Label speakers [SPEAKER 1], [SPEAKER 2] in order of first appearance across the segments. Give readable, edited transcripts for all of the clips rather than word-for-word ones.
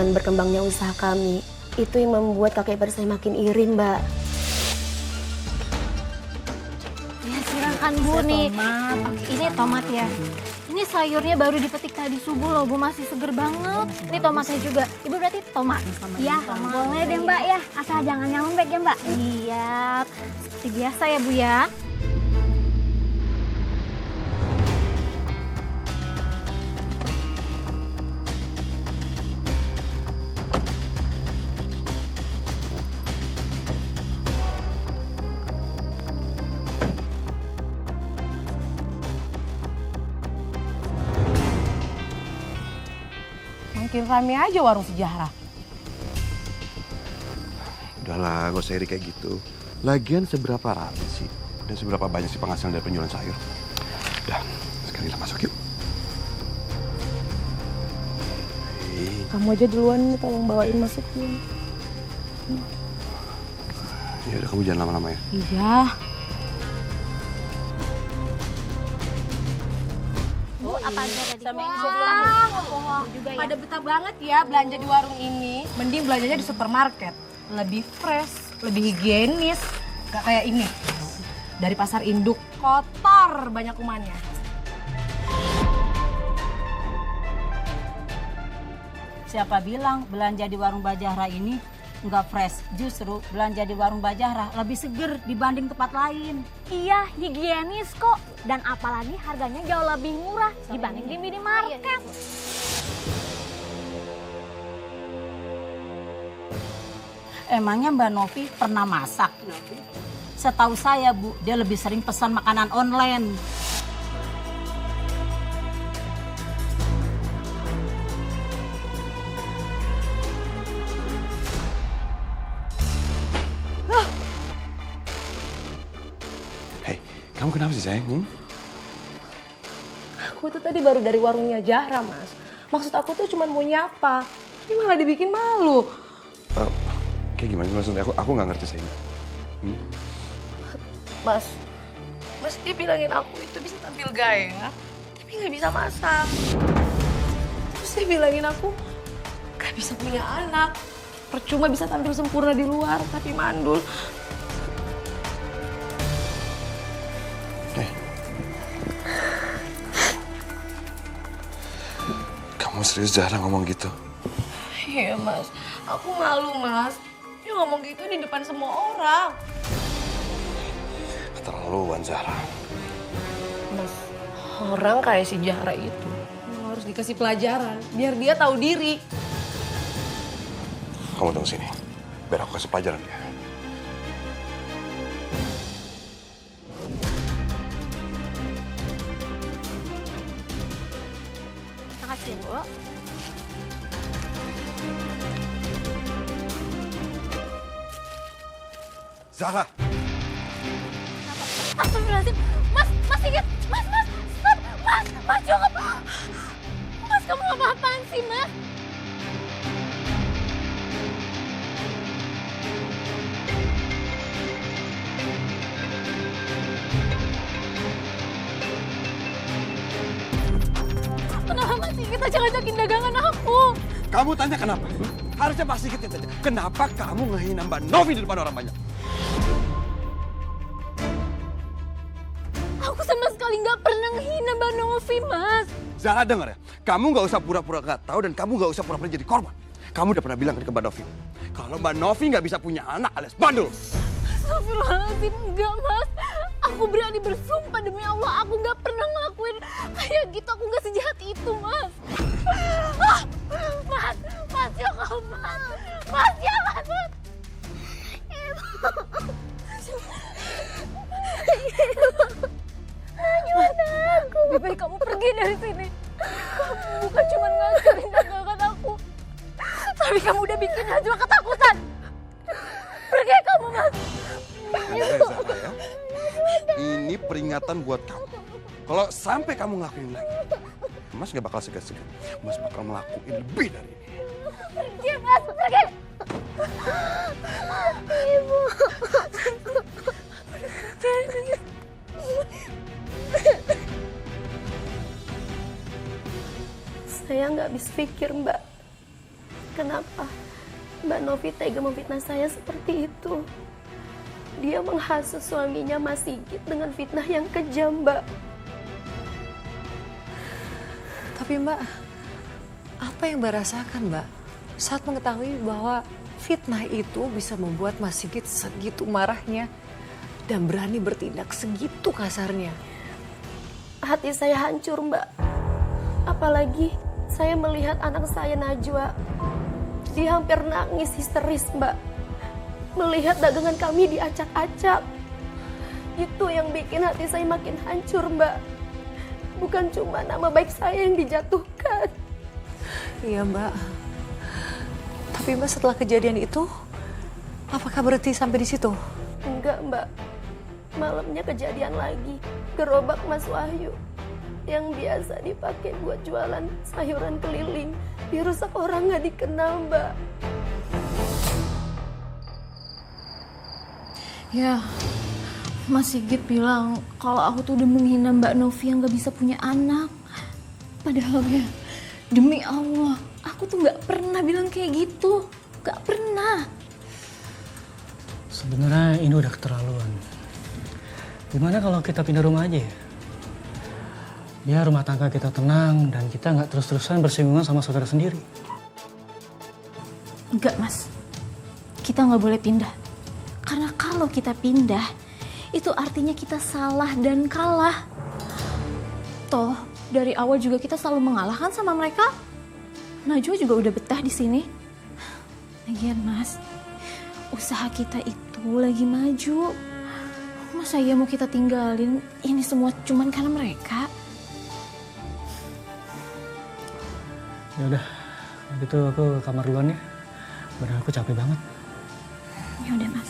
[SPEAKER 1] dengan berkembangnya usaha kami. Itu yang membuat kakak ipar saya makin iri, Mbak.
[SPEAKER 2] Ya silakan Bu nih. Ini tomat ya. Ini sayurnya baru dipetik tadi subuh loh Bu, masih seger banget. Ini tomatnya juga. Ibu berarti tomat? Iya, boleh deh Mbak ya. Asal jangan yang lembek ya Mbak. Iya, seperti biasa ya Bu ya.
[SPEAKER 3] Makin rame aja warung sejarah.
[SPEAKER 4] Udahlah, gak usah iri kayak gitu. Lagian seberapa rame sih? Dan seberapa banyak sih penghasilan dari penjualan sayur? Udah, sekarang kita masuk yuk. Hei.
[SPEAKER 1] Kamu aja duluan nih, tolong bawain masuknya.
[SPEAKER 4] Ya udah, kamu jangan lama-lama ya.
[SPEAKER 3] Iya.
[SPEAKER 2] Bu, apa aja tadi?
[SPEAKER 3] Sama ini sebelumnya.
[SPEAKER 2] Juga ya.
[SPEAKER 3] Pada betah banget ya belanja di warung ini. Mending belanjanya di supermarket. Lebih fresh, lebih higienis. Gak kayak ini. Dari pasar induk, kotor banyak kumannya.
[SPEAKER 5] Siapa bilang belanja di warung Mbak Zahra ini nggak fresh? Justru belanja di warung Mbak Zahra lebih seger dibanding tempat lain.
[SPEAKER 2] Iya, higienis kok. Dan apalagi harganya jauh lebih murah dibanding di minimarket.
[SPEAKER 5] Emangnya Mbak Novi pernah masak? Setahu saya Bu, dia lebih sering pesan makanan online.
[SPEAKER 4] Hei, kamu kenapa sih sayang?
[SPEAKER 3] Aku tuh tadi baru dari warungnya Zahra, Mas. Maksud aku tuh cuma mau nyapa. Ini malah dibikin malu.
[SPEAKER 4] Kayak gimana maksudnya? Aku nggak ngerti sayang.
[SPEAKER 3] Mas dia bilangin aku itu bisa tampil gaya, tapi nggak bisa masak. Terus dia bilangin aku nggak bisa punya anak. Percuma bisa tampil sempurna di luar, tapi mandul.
[SPEAKER 4] Kamu serius jarang ngomong gitu?
[SPEAKER 3] Iya Mas, aku malu Mas. Dia ngomong gitu di depan semua orang.
[SPEAKER 4] Keterlaluan Zahra.
[SPEAKER 3] Mas, orang kayak si Zahra itu harus dikasih pelajaran biar dia tahu diri.
[SPEAKER 4] Kamu tunggu sini, biar aku kasih pelajaran dia.
[SPEAKER 2] Makasih Bu.
[SPEAKER 4] Zahra!
[SPEAKER 2] Astagfirullahaladzim. Mas ingat. Stop. Mas cukup. Mas kamu apa-apaan sih Mas? Kenapa Mas Sigit aja ngajakin dagangan aku?
[SPEAKER 4] Kamu tanya kenapa? Harusnya Pak Sigit yang tanya. Kenapa kamu ngehina Mbak Novi di depan orang banyak?
[SPEAKER 2] Aku sama sekali nggak pernah ngehina Mbak Novi, Mas.
[SPEAKER 4] Zahra denger ya, kamu nggak usah pura-pura nggak tahu dan kamu nggak usah pura-pura jadi korban. Kamu udah pernah bilang kan ke Mbak Novi, kalau Mbak Novi nggak bisa punya anak alias bandel.
[SPEAKER 2] Astagfirullahaladzim, enggak Mas. Aku berani bersumpah demi Allah, aku nggak pernah ngelakuin kayak gitu. Aku nggak sejahat itu, Mas. Mas, jangan, Mas. Mas, jangan, Mas. Lebih baik kamu pergi dari sini. Kamu bukan cuma ngancurin dagangan aku, tapi kamu udah bikin Najwa ketakutan. Pergi kamu, Mas.
[SPEAKER 4] Zahra ya, ini peringatan buat kamu. Kalau sampai kamu ngelakuin lagi, Mas gak bakal segan-segan. Mas bakal ngelakuin lebih dari ini.
[SPEAKER 2] Pergi, Mas. Pergi. Ibu.
[SPEAKER 1] Saya nggak habis pikir, Mbak. kenapa Mbak Novi tega memfitnah saya seperti itu. Dia menghasut suaminya Mas Sigit dengan fitnah yang kejam, Mbak.
[SPEAKER 3] Tapi Mbak, apa yang Mbak rasakan Mbak saat mengetahui bahwa fitnah itu bisa membuat Mas Sigit segitu marahnya dan berani bertindak segitu kasarnya?
[SPEAKER 1] Hati saya hancur, Mbak. Apalagi saya melihat anak saya Najwa. Dia hampir nangis histeris, Mbak. Melihat dagangan kami diacak-acak. Itu yang bikin hati saya makin hancur, Mbak. Bukan cuma nama baik saya yang dijatuhkan.
[SPEAKER 3] Iya Mbak. Tapi Mbak setelah kejadian itu, apakah berhenti sampai di situ?
[SPEAKER 1] Enggak, Mbak. Malamnya kejadian lagi. Gerobak Mas Wahyu yang biasa dipakai buat jualan sayuran keliling dirusak orang nggak dikenal, Mbak.
[SPEAKER 2] Ya, Mas Sigit bilang kalau aku tuh udah menghina Mbak Novi yang gak bisa punya anak. Padahal ya, demi Allah, aku tuh gak pernah bilang kayak gitu. Gak pernah.
[SPEAKER 6] Sebenarnya ini udah keterlaluan. Gimana kalau kita pindah rumah aja ya? Biar rumah tangga kita tenang dan kita nggak terus-terusan bersinggungan sama saudara sendiri.
[SPEAKER 2] Enggak, Mas. Kita gak boleh pindah. Karena kalau kita pindah, itu artinya kita salah dan kalah. Toh, dari awal juga kita selalu mengalahkan sama mereka. Najwa juga udah betah di sini. Lagian, Mas, usaha kita itu lagi maju. Masa iya mau kita tinggalin ini semua cuman karena mereka?
[SPEAKER 6] Ya udah, gitu aku ke kamar duluan ya. Badan aku capek banget.
[SPEAKER 2] Ya udah, Mas.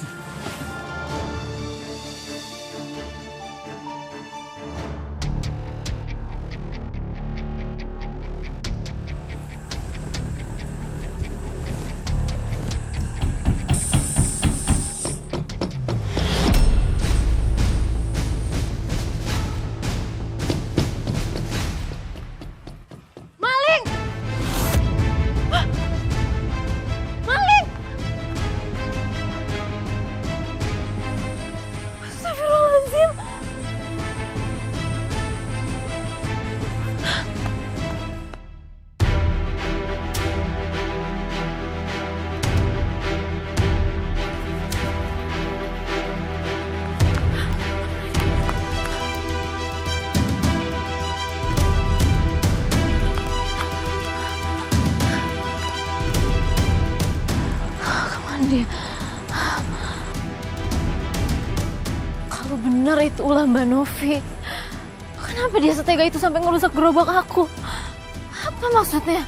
[SPEAKER 2] Dia. Kalau benar itu ulah Mbak Novi, kenapa dia setega itu sampai ngerusak gerobak aku? Apa maksudnya?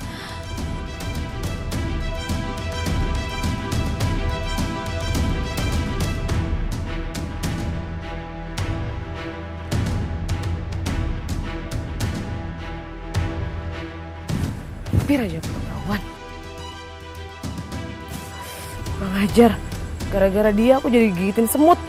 [SPEAKER 3] Hampir aja ketahuan.
[SPEAKER 7] Kurang ajar, gara-gara dia aku jadi gigitin semut.